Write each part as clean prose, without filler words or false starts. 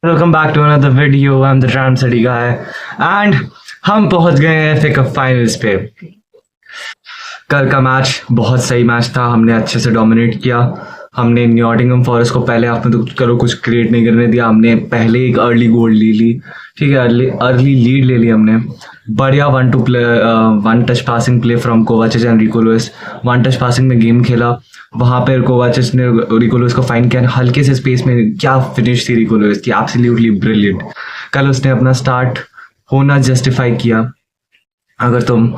Welcome back to another video. I am the trans city guy एंड हम पहुंच गए हैं FA कप फाइनल्स पे। कल का मैच बहुत सही मैच था, हमने अच्छे से डोमिनेट किया। हमने नॉटिंघम फॉरेस्ट को पहले हाफ में तो करो कुछ क्रिएट नहीं करने दिया। हमने पहले एक अर्ली गोल ले ली, ठीक है, अर्ली लीड ले ली हमने। बढ़िया one touch passing play from कोवाचिच and RIICO Louis. One touch passing में गेम खेला, वहां पर कोवाचिच ने रिको लुइस को फाइन किया हल्के से स्पेस में। क्या फिनिश थी रिको लुइस की, एब्सोल्युटली ब्रिलियंट। कल उसने अपना स्टार्ट होना जस्टिफाई किया। अगर तुम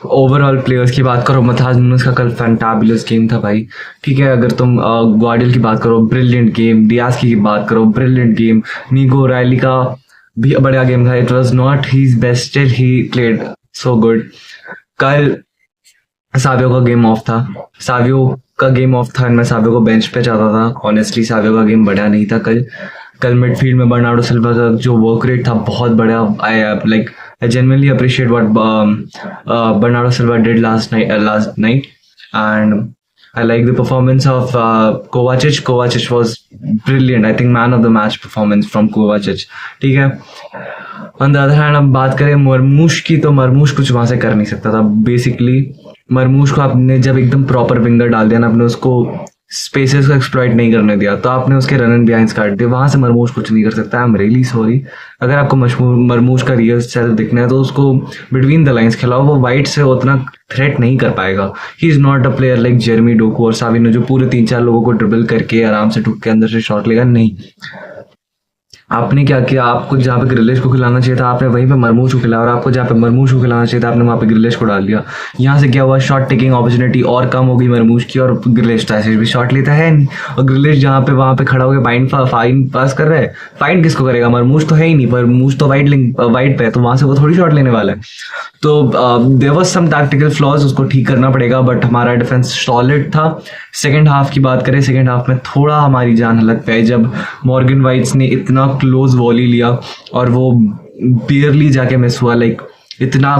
ओवरऑल प्लेयर्स की बात करो, मथाज नुनस का कल फैंटाबुलस गेम था भाई, ठीक है। अगर तुम ग्वाडियल की बात करो, ब्रिलियंट गेम। डियाज की बात करो, ब्रिलियंट गेम। निको रैली का भी बढ़िया गेम था। It was not his best, still he played so good. कल सावियो का गेम ऑफ था। सावियो का गेम ऑफ था, मैं सावियो को बेंच पे चाहता था। ऑनेस्टली सावियो का गेम बढ़िया नहीं था कल मिडफील्ड में बर्नार्डो सिल्वा का जो वर्क रेट था बहुत बढ़िया। आई genuinely appreciate what Bernardo Silva did last night, and I like the performance of Kovacic. Kovacic was brilliant. I think man of the match performance from Kovacic. ठीक है। On the other hand, अब बात करें मरमूश की, तो मरमूश कुछ वहां से कर नहीं सकता था। बेसिकली मरमूश को आपने जब एकदम प्रॉपर विंगर डाल दिया ना, आपने उसको स्पेसेस को एक्सप्लॉइट नहीं करने दिया, तो आपने उसके रन एंड बिहाइंड्स काट दिए। वहां से मरमूश कुछ नहीं कर सकता। आई एम रियली सॉरी। अगर आपको मरमूश का रियल सेल्फ दिखना है तो उसको बिटवीन द लाइंस खिलाओ। वो वाइड से उतना थ्रेट नहीं कर पाएगा। He is not a player like Jeremy Docu और साविनो जो पूरे 3-4 लोगों को ड्रिबल करके आराम से ठुक के अंदर से शॉट लेगा। नहीं, आपने क्या किया, आपको जहाँ पे ग्रिलिश को खिलाना चाहिए था आपने वहीं पे मरमूश को खिलाया, और आपको जहाँ पे मरमूश को खिलाना चाहिए था आपने वहाँ पे ग्रिलिश को डाल दिया। यहाँ से क्या हुआ, शॉट टेकिंग अपॉर्चुनिटी और कम हो गई मरमूश की, और ग्रिलिश तो ऐसे भी शॉट लेता है नहीं। और ग्रिलिश जहाँ पे वहाँ पे खड़ा होकर फाइन पास कर रहा है, फाइन किसको करेगा, मरमूश तो है ही नहीं। मरमूश तो वाइड पे है, तो वहाँ से वो थोड़ी शॉट लेने वाला है। तो there was some tactical flaws, उसको ठीक करना पड़ेगा। बट हमारा डिफेंस सॉलिड था। सेकेंड हाफ की बात करें, सेकेंड हाफ में थोड़ा हमारी जान हलक पे आई जब मॉर्गन वाइट्स ने इतना क्लोज वॉली लिया और वो बियरली जाके मिस हुआ। लाइक इतना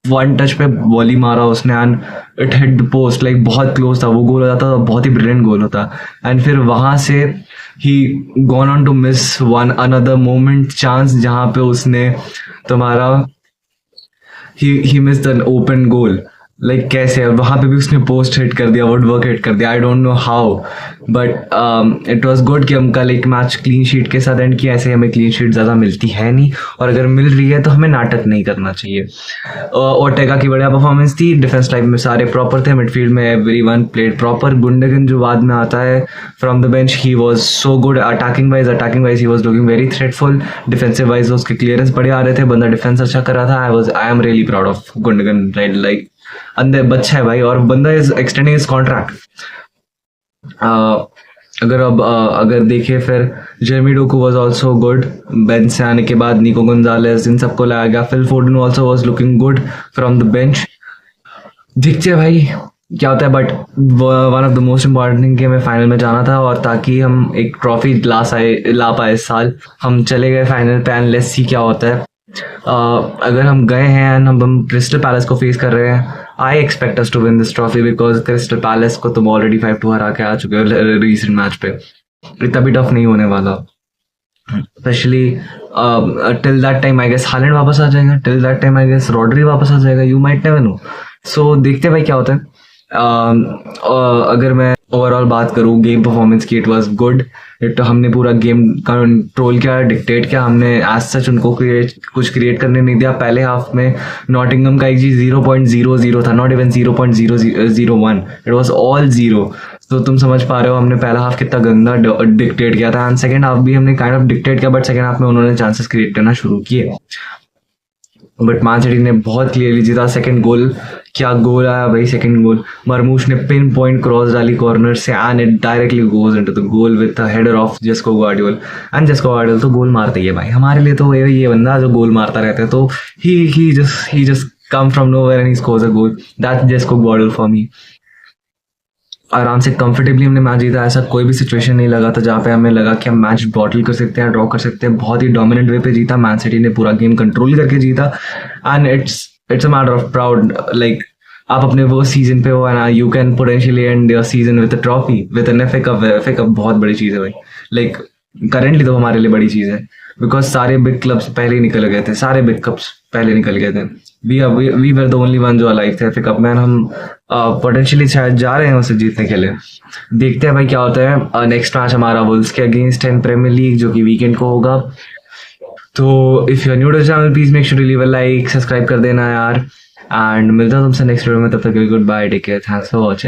वन टच पे वॉली मारा उसने and it hit the post, like बहुत क्लोज था। वो गोल हो जाता तो बहुत ही ब्रिलियंट गोल होता। एंड फिर वहां से he gone on to miss one another moment chance जहां पे उसने तुम्हारा he missed an open goal. Like कैसे, वहां पे भी उसने पोस्ट हिट कर दिया, वुड वर्क हिट कर दिया। I don't know how, but it was good कि हम कल एक मैच क्लीन शीट के साथ एंड किया। ऐसे हमें क्लीन शीट ज़्यादा मिलती है नहीं, और अगर मिल रही है तो हमें नाटक नहीं करना चाहिए। ओर्टेगा की बढ़िया परफॉर्मेंस थी। डिफेंस लाइन में सारे प्रॉपर थे, मिडफील्ड में एवरीवन प्लेड प्रॉपर। गुंडगन जो बाद में आता है from the bench, he was so good. Attacking wise he was looking very threatful. Defensive wise उसके क्लियरेंस बढ़िया आ रहे थे, बंदा डिफेंस अच्छा कर रहा था। I am really proud of Gundogan. Like अंदर बच्चा है भाई, और बंदा इज एक्सटेंडिंग हिज कॉन्ट्रैक्ट। अगर देखे फिर Jeremy Docu was also good. Bench से आने के बाद निको गोंजालेस इन सबको लाया गया। Phil Foden also was looking good from the bench. दिखते भाई क्या होता है, but one of the most important thing कि हमें फाइनल में जाना था, और ताकि हम एक ट्रॉफी ला पाए इस साल। हम चले गए फाइनल पे एंड लेट्स सी क्या होता है। अगर हम गए हैं एंड हम क्रिस्टल पैलेस को फेस कर रहे हैं, I expect us to win this trophy, because Crystal Palace को तुम ऑलरेडी 5-2 हरा के आ चुके हो रिसेंट मैच पे। इतना भी टफ नहीं होने वाला। Specially till that time I guess Haaland वापस आ जाएगा, till that time I guess Rodri वापस आ जाएगा। You might never know. So देखते भाई क्या होता है। अगर मैं ओवरऑल बात करूँ गेम परफॉर्मेंस की, इट वाज गुड। हमने पूरा गेम कंट्रोल किया, डिक्टेट किया। हमने एज सच उनको कुछ क्रिएट करने नहीं दिया। पहले हाफ में नॉटिंघम का XG 0.00 था, not even 0.001। It was all 0। तो तुम समझ पा रहे हो हमने पहला हाफ कितना गंदा डिक्टेट किया था। एंड सेकेंड हाफ भी हमने काइंड ऑफ डिक्टेट किया, बट सेकेंड हाफ में उन्होंने चांसेस क्रिएट करना शुरू किए। बट मैन सिटी ने बहुत क्लियरली जीता। सेकंड गोल, क्या गोल आया भाई। सेकंड गोल मरमूश ने पिन पॉइंट क्रॉस डाली कॉर्नर से, and it directly goes into the goal with the header of Josko Gvardiol. And Josko Gvardiol तो गोल मारता ही है भाई हमारे लिए, तो ये बंदा जो गोल मारता रहता है। तो he just come from nowhere and he scores a goal. That's Josko Gvardiol for me. आराम से कंफर्टेबली हमने मैच जीता। ऐसा कोई भी सिचुएशन नहीं लगा था जहाँ पे हमें लगा कि हम मैच बॉटल कर सकते हैं, ड्रॉ कर सकते हैं। बहुत ही डोमिनेंट वे पे जीता। मैन सिटी ने पूरा गेम कंट्रोल करके जीता। And it's a matter of proud. Like आप अपने वो सीजन पे हो and you can potentially end your season with a trophy, with an FA cup. FA cup बहुत बड़ी चीज़ है भाई। लाइक करेंटली तो हमारे लिए बड़ी चीज़ है, बिकॉज सारे बिग क्लब्स पहले ही निकल गए थे, सारे बिग कप्स पहले निकल गए थे। We were the only one जो अलाइव थे फिर कप मैन। हम पोटेंशियली शायद जा रहे हैं उसे जीतने के लिए। देखते हैं भाई क्या होता है। नेक्स्ट मैच हमारा वुल्व्स के अगेंस्ट है प्रीमियर लीग, जो कि वीकेंड को होगा। तो if you are new to channel please make sure to leave a like, subscribe कर देना यार। एंड मिलता हूं तुमसे नेक्स्ट वीडियो में, तब तक goodbye, take care, thanks for watching.